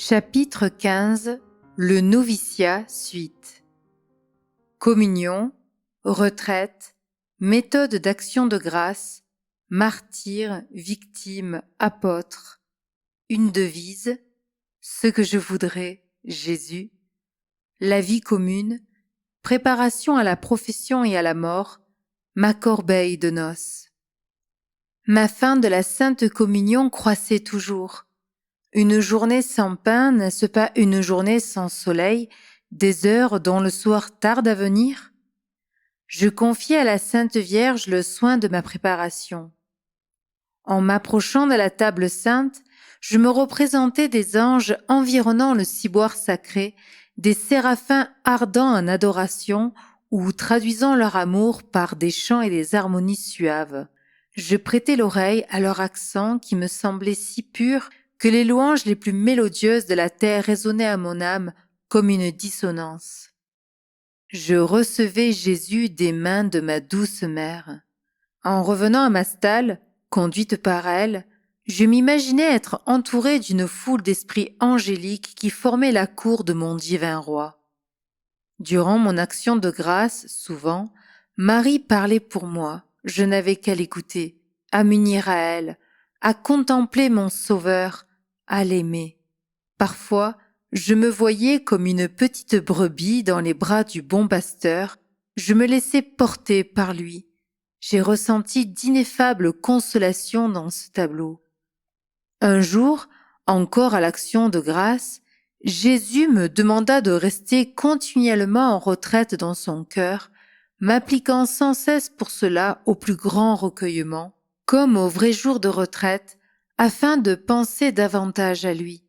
Chapitre 15. Le noviciat suite. Communion, retraite, méthode d'action de grâce, martyr, victime, apôtre. Une devise, ce que je voudrais, Jésus. La vie commune, préparation à la profession et à la mort, ma corbeille de noces. Ma faim de la Sainte Communion croissait toujours. Une journée sans pain, n'est-ce pas une journée sans soleil, des heures dont le soir tarde à venir? Je confiai à la Sainte Vierge le soin de ma préparation. En m'approchant de la table sainte, je me représentais des anges environnant le ciboire sacré, des séraphins ardents en adoration ou traduisant leur amour par des chants et des harmonies suaves. Je prêtais l'oreille à leur accent qui me semblait si pur que les louanges les plus mélodieuses de la terre résonnaient à mon âme comme une dissonance. Je recevais Jésus des mains de ma douce mère. En revenant à ma stalle, conduite par elle, je m'imaginais être entourée d'une foule d'esprits angéliques qui formaient la cour de mon divin roi. Durant mon action de grâce, souvent, Marie parlait pour moi, je n'avais qu'à l'écouter, à m'unir à elle, à contempler mon Sauveur, à l'aimer. Parfois, je me voyais comme une petite brebis dans les bras du bon pasteur, je me laissais porter par lui. J'ai ressenti d'ineffables consolations dans ce tableau. Un jour, encore à l'action de grâce, Jésus me demanda de rester continuellement en retraite dans son cœur, m'appliquant sans cesse pour cela au plus grand recueillement, comme au vrai jour de retraite, afin de penser davantage à lui.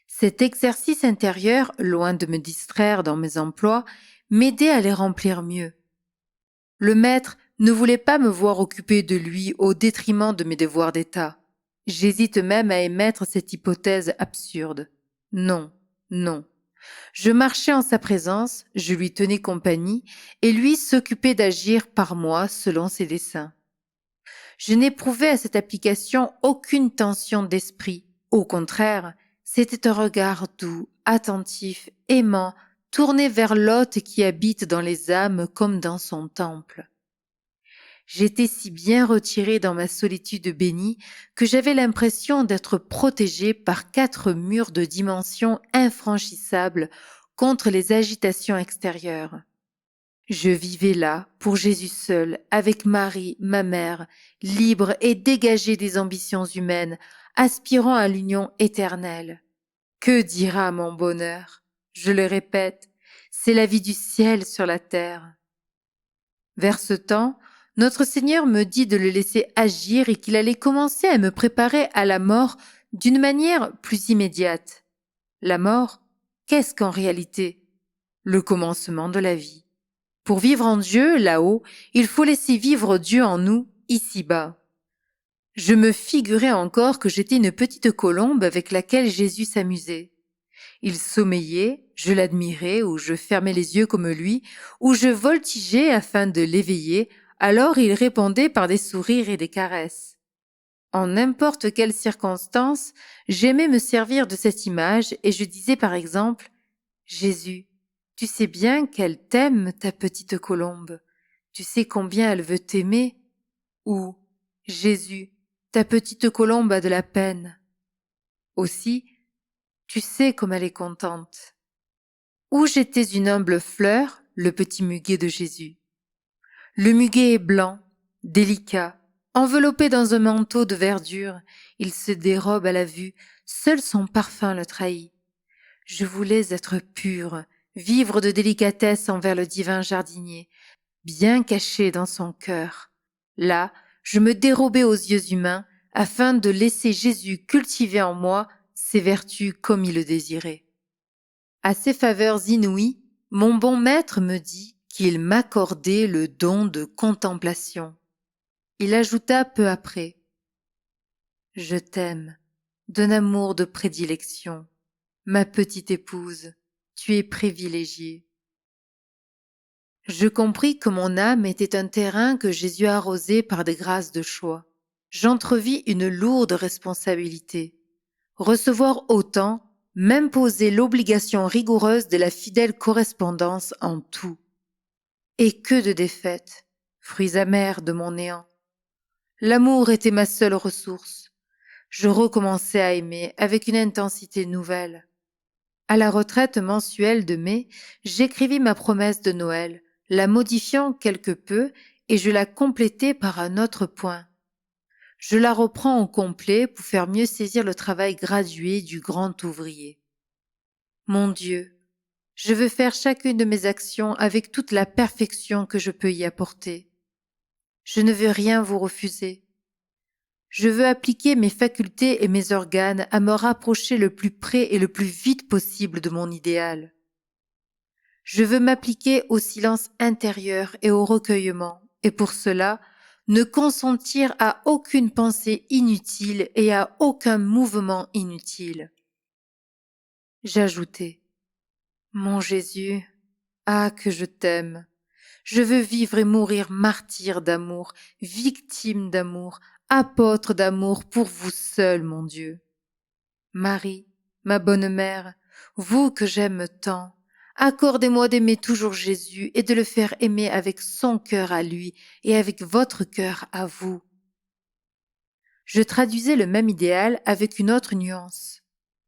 Cet exercice intérieur, loin de me distraire dans mes emplois, m'aidait à les remplir mieux. Le maître ne voulait pas me voir occupé de lui au détriment de mes devoirs d'État. J'hésite même à émettre cette hypothèse absurde. Non, non. Je marchais en sa présence, je lui tenais compagnie, et lui s'occupait d'agir par moi selon ses desseins. Je n'éprouvais à cette application aucune tension d'esprit. Au contraire, c'était un regard doux, attentif, aimant, tourné vers l'hôte qui habite dans les âmes comme dans son temple. J'étais si bien retirée dans ma solitude bénie que j'avais l'impression d'être protégée par 4 murs de dimension infranchissables contre les agitations extérieures. Je vivais là, pour Jésus seul, avec Marie, ma mère, libre et dégagée des ambitions humaines, aspirant à l'union éternelle. Que dira mon bonheur? Je le répète, c'est la vie du ciel sur la terre. Vers ce temps, notre Seigneur me dit de le laisser agir et qu'il allait commencer à me préparer à la mort d'une manière plus immédiate. La mort, qu'est-ce qu'en réalité? Le commencement de la vie. Pour vivre en Dieu, là-haut, il faut laisser vivre Dieu en nous, ici-bas. Je me figurais encore que j'étais une petite colombe avec laquelle Jésus s'amusait. Il sommeillait, je l'admirais, ou je fermais les yeux comme lui, ou je voltigeais afin de l'éveiller, alors il répondait par des sourires et des caresses. En n'importe quelle circonstance, j'aimais me servir de cette image et je disais par exemple « Jésus, tu sais bien qu'elle t'aime, ta petite colombe. Tu sais combien elle veut t'aimer. » Ou « Jésus, ta petite colombe a de la peine. » Aussi, tu sais comme elle est contente. Ou j'étais une humble fleur, le petit muguet de Jésus. Le muguet est blanc, délicat, enveloppé dans un manteau de verdure, il se dérobe à la vue, seul son parfum le trahit. Je voulais être pure, vivre de délicatesse envers le divin jardinier, bien caché dans son cœur. Là, je me dérobais aux yeux humains, afin de laisser Jésus cultiver en moi ses vertus comme il le désirait. À ces faveurs inouïes, mon bon maître me dit qu'il m'accordait le don de contemplation. Il ajouta peu après « Je t'aime, d'un amour de prédilection. Ma petite épouse, tu es privilégiée. » Je compris que mon âme était un terrain que Jésus arrosait par des grâces de choix. J'entrevis une lourde responsabilité. Recevoir autant, m'imposer l'obligation rigoureuse de la fidèle correspondance en tout. Et que de défaites, fruits amers de mon néant. L'amour était ma seule ressource. Je recommençais à aimer avec une intensité nouvelle. À la retraite mensuelle de mai, j'écrivis ma promesse de Noël, la modifiant quelque peu, et je la complétai par un autre point. Je la reprends au complet pour faire mieux saisir le travail gradué du grand ouvrier. Mon Dieu, je veux faire chacune de mes actions avec toute la perfection que je peux y apporter. Je ne veux rien vous refuser. Je veux appliquer mes facultés et mes organes à me rapprocher le plus près et le plus vite possible de mon idéal. Je veux m'appliquer au silence intérieur et au recueillement, et pour cela, ne consentir à aucune pensée inutile et à aucun mouvement inutile. J'ajoutai, mon Jésus, ah que je t'aime! Je veux vivre et mourir martyr d'amour, victime d'amour, apôtre d'amour pour vous seul, mon Dieu. Marie, ma bonne mère, vous que j'aime tant, accordez-moi d'aimer toujours Jésus et de le faire aimer avec son cœur à lui et avec votre cœur à vous. Je traduisais le même idéal avec une autre nuance.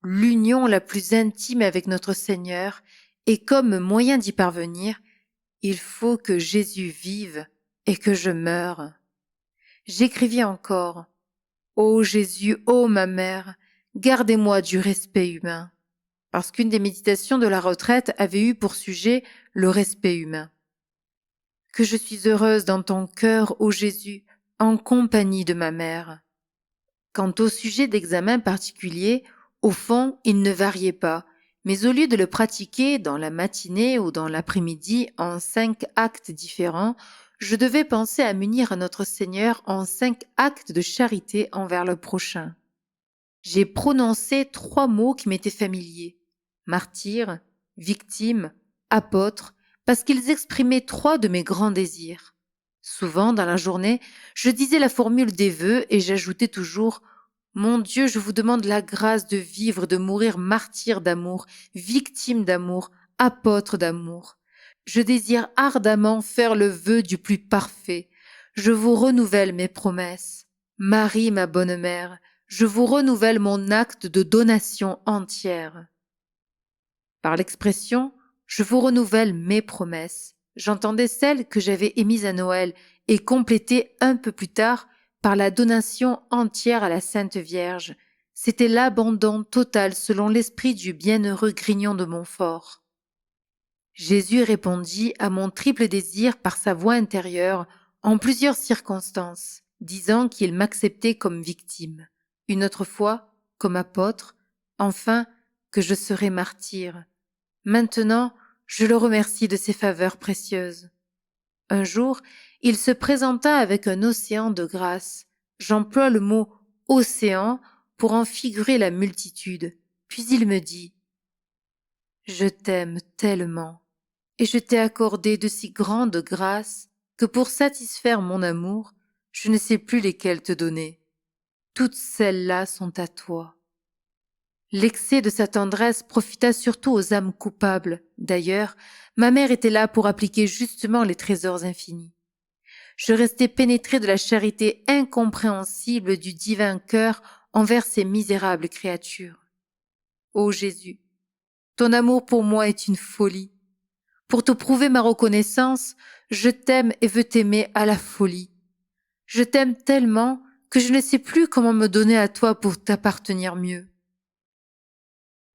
L'union la plus intime avec notre Seigneur, et comme moyen d'y parvenir, il faut que Jésus vive et que je meure. J'écrivis encore, ô Jésus, ô ma mère, gardez-moi du respect humain, parce qu'une des méditations de la retraite avait eu pour sujet le respect humain. Que je suis heureuse dans ton cœur, ô Jésus, en compagnie de ma mère. Quant au sujet d'examen particulier, au fond, il ne variait pas, mais au lieu de le pratiquer dans la matinée ou dans l'après-midi en 5 actes différents, je devais penser à m'unir à notre Seigneur en 5 actes de charité envers le prochain. J'ai prononcé 3 mots qui m'étaient familiers, martyr, victime, apôtre, parce qu'ils exprimaient 3 de mes grands désirs. Souvent, dans la journée, je disais la formule des vœux et j'ajoutais toujours « Mon Dieu, je vous demande la grâce de vivre, de mourir martyr d'amour, victime d'amour, apôtre d'amour. Je désire ardemment faire le vœu du plus parfait. Je vous renouvelle mes promesses. Marie, ma bonne mère, je vous renouvelle mon acte de donation entière. » Par l'expression « je vous renouvelle mes promesses », j'entendais celles que j'avais émises à Noël et complétées un peu plus tard par la donation entière à la Sainte Vierge. C'était l'abandon total selon l'esprit du bienheureux Grignon de Montfort. Jésus répondit à mon triple désir par sa voix intérieure en plusieurs circonstances, disant qu'il m'acceptait comme victime, une autre fois comme apôtre, enfin que je serais martyr. Maintenant, je le remercie de ses faveurs précieuses. Un jour, il se présenta avec un océan de grâce. J'emploie le mot « océan » pour en figurer la multitude. Puis il me dit « Je t'aime tellement, et je t'ai accordé de si grandes grâces que pour satisfaire mon amour, je ne sais plus lesquelles te donner. Toutes celles-là sont à toi. » L'excès de sa tendresse profita surtout aux âmes coupables. D'ailleurs, ma mère était là pour appliquer justement les trésors infinis. Je restais pénétré de la charité incompréhensible du divin cœur envers ces misérables créatures. Ô Jésus, ton amour pour moi est une folie. Pour te prouver ma reconnaissance, je t'aime et veux t'aimer à la folie. Je t'aime tellement que je ne sais plus comment me donner à toi pour t'appartenir mieux.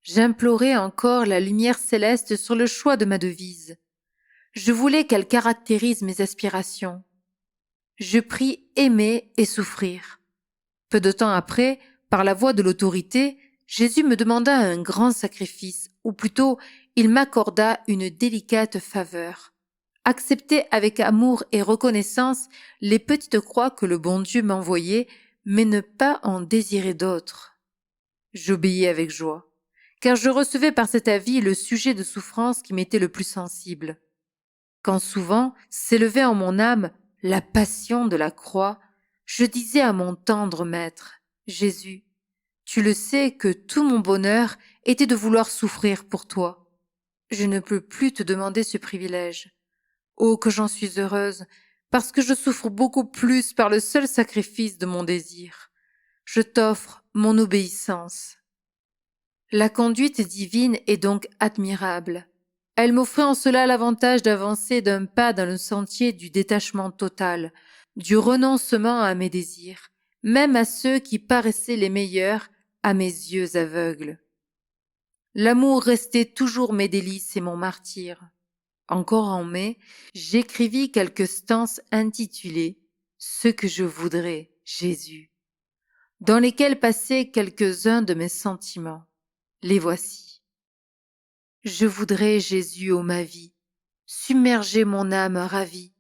J'implorais encore la lumière céleste sur le choix de ma devise. Je voulais qu'elle caractérise mes aspirations. Je pris aimer et souffrir. Peu de temps après, par la voie de l'autorité, Jésus me demanda un grand sacrifice, ou plutôt, il m'accorda une délicate faveur. Accepter avec amour et reconnaissance les petites croix que le bon Dieu m'envoyait, mais ne pas en désirer d'autres. J'obéis avec joie, car je recevais par cet avis le sujet de souffrance qui m'était le plus sensible. Quand souvent s'élevait en mon âme la passion de la croix, je disais à mon tendre maître, Jésus, Tu le sais que tout mon bonheur était de vouloir souffrir pour toi. Je ne peux plus te demander ce privilège. Oh, que j'en suis heureuse, parce que je souffre beaucoup plus par le seul sacrifice de mon désir. Je t'offre mon obéissance. La conduite divine est donc admirable. Elle m'offrait en cela l'avantage d'avancer d'un pas dans le sentier du détachement total, du renoncement à mes désirs, même à ceux qui paraissaient les meilleurs à mes yeux aveugles. L'amour restait toujours mes délices et mon martyre. Encore en mai, j'écrivis quelques stances intitulées « Ce que je voudrais, Jésus », dans lesquelles passaient quelques-uns de mes sentiments. Les voici. Je voudrais, Jésus, ô ma vie, submerger mon âme ravie,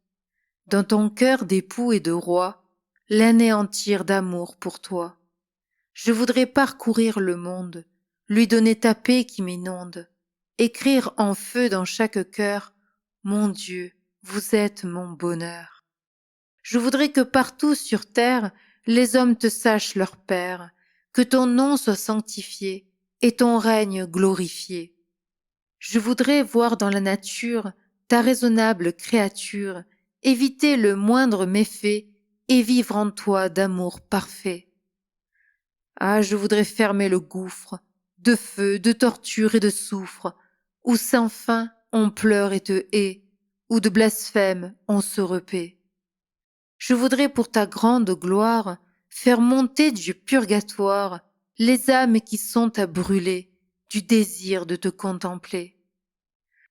dans ton cœur d'époux et de roi, l'anéantir d'amour pour toi. Je voudrais parcourir le monde, lui donner ta paix qui m'inonde, écrire en feu dans chaque cœur, mon Dieu, vous êtes mon bonheur. Je voudrais que partout sur terre, les hommes te sachent leur Père, que ton nom soit sanctifié et ton règne glorifié. Je voudrais voir dans la nature ta raisonnable créature, éviter le moindre méfait et vivre en toi d'amour parfait. Ah, je voudrais fermer le gouffre de feu, de torture et de soufre, où sans fin on pleure et te hait, où de blasphème on se repaît. Je voudrais pour ta grande gloire faire monter du purgatoire les âmes qui sont à brûler du désir de te contempler.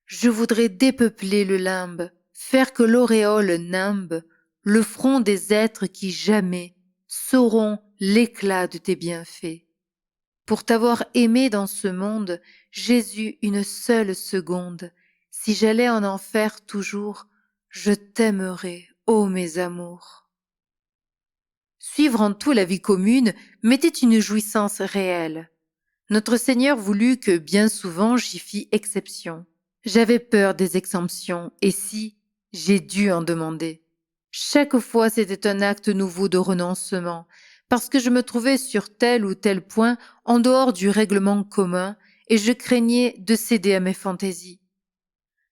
Je voudrais dépeupler le limbe, faire que l'auréole nimbe le front des êtres qui jamais sauront l'éclat de tes bienfaits. Pour t'avoir aimé dans ce monde, Jésus, une seule seconde, si j'allais en enfer toujours, je t'aimerais, ô mes amours. Suivre en tout la vie commune m'était une jouissance réelle. Notre Seigneur voulut que bien souvent j'y fis exception. J'avais peur des exemptions, et si, j'ai dû en demander. Chaque fois c'était un acte nouveau de renoncement, parce que je me trouvais sur tel ou tel point en dehors du règlement commun, et je craignais de céder à mes fantaisies.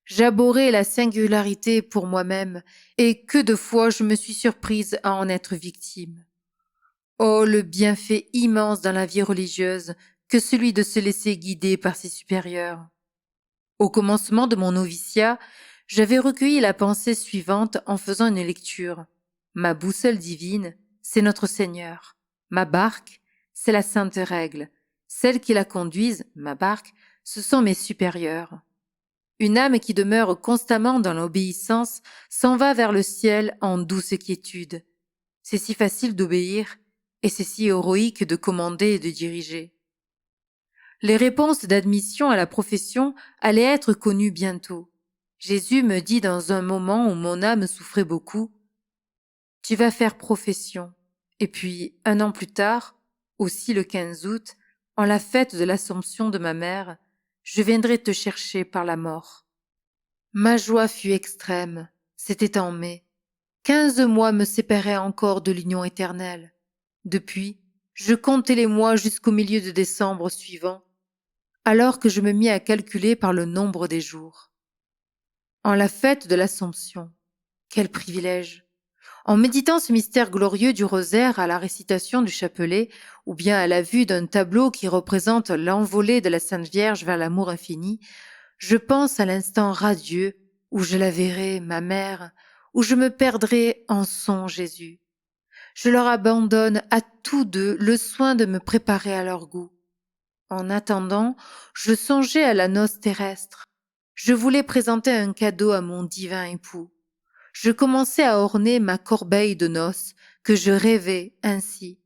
J'abhorrais la singularité pour moi-même, et que de fois je me suis surprise à en être victime. Oh, le bienfait immense dans la vie religieuse que celui de se laisser guider par ses supérieurs. Au commencement de mon noviciat, j'avais recueilli la pensée suivante en faisant une lecture. Ma boussole divine, c'est notre Seigneur. Ma barque, c'est la sainte règle. Celles qui la conduisent, ma barque, ce sont mes supérieurs. Une âme qui demeure constamment dans l'obéissance s'en va vers le ciel en douce quiétude. C'est si facile d'obéir et c'est si héroïque de commander et de diriger. Les réponses d'admission à la profession allaient être connues bientôt. Jésus me dit dans un moment où mon âme souffrait beaucoup, « Tu vas faire profession. » Et puis, 1 an plus tard, aussi le 15 août, en la fête de l'Assomption de ma mère, je viendrai te chercher par la mort. Ma joie fut extrême, c'était en mai. 15 mois me séparaient encore de l'union éternelle. Depuis, je comptais les mois jusqu'au milieu de décembre suivant, alors que je me mis à calculer par le nombre des jours. En la fête de l'Assomption, quel privilège! En méditant ce mystère glorieux du rosaire à la récitation du chapelet, ou bien à la vue d'un tableau qui représente l'envolée de la Sainte Vierge vers l'amour infini, je pense à l'instant radieux où je la verrai, ma mère, où je me perdrai en son Jésus. Je leur abandonne à tous deux le soin de me préparer à leur goût. En attendant, je songeais à la noce terrestre. Je voulais présenter un cadeau à mon divin époux. Je commençais à orner ma corbeille de noces, que je rêvais ainsi.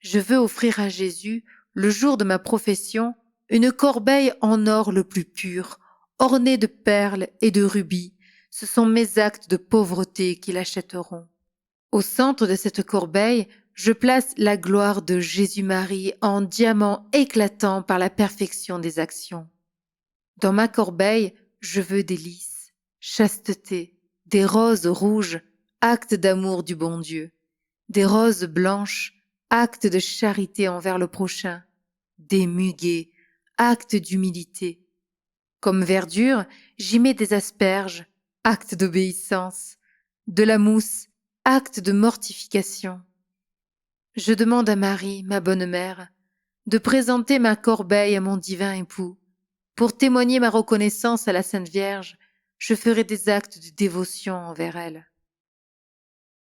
Je veux offrir à Jésus, le jour de ma profession, une corbeille en or le plus pur, ornée de perles et de rubis. Ce sont mes actes de pauvreté qui l'achèteront. Au centre de cette corbeille, je place la gloire de Jésus-Marie en diamant éclatant par la perfection des actions. Dans ma corbeille, je veux des lys, chasteté, des roses rouges, actes d'amour du bon Dieu, des roses blanches, acte de charité envers le prochain, des muguets, acte d'humilité. Comme verdure, j'y mets des asperges, acte d'obéissance, de la mousse, acte de mortification. Je demande à Marie, ma bonne mère, de présenter ma corbeille à mon divin époux. Pour témoigner ma reconnaissance à la Sainte Vierge, je ferai des actes de dévotion envers elle.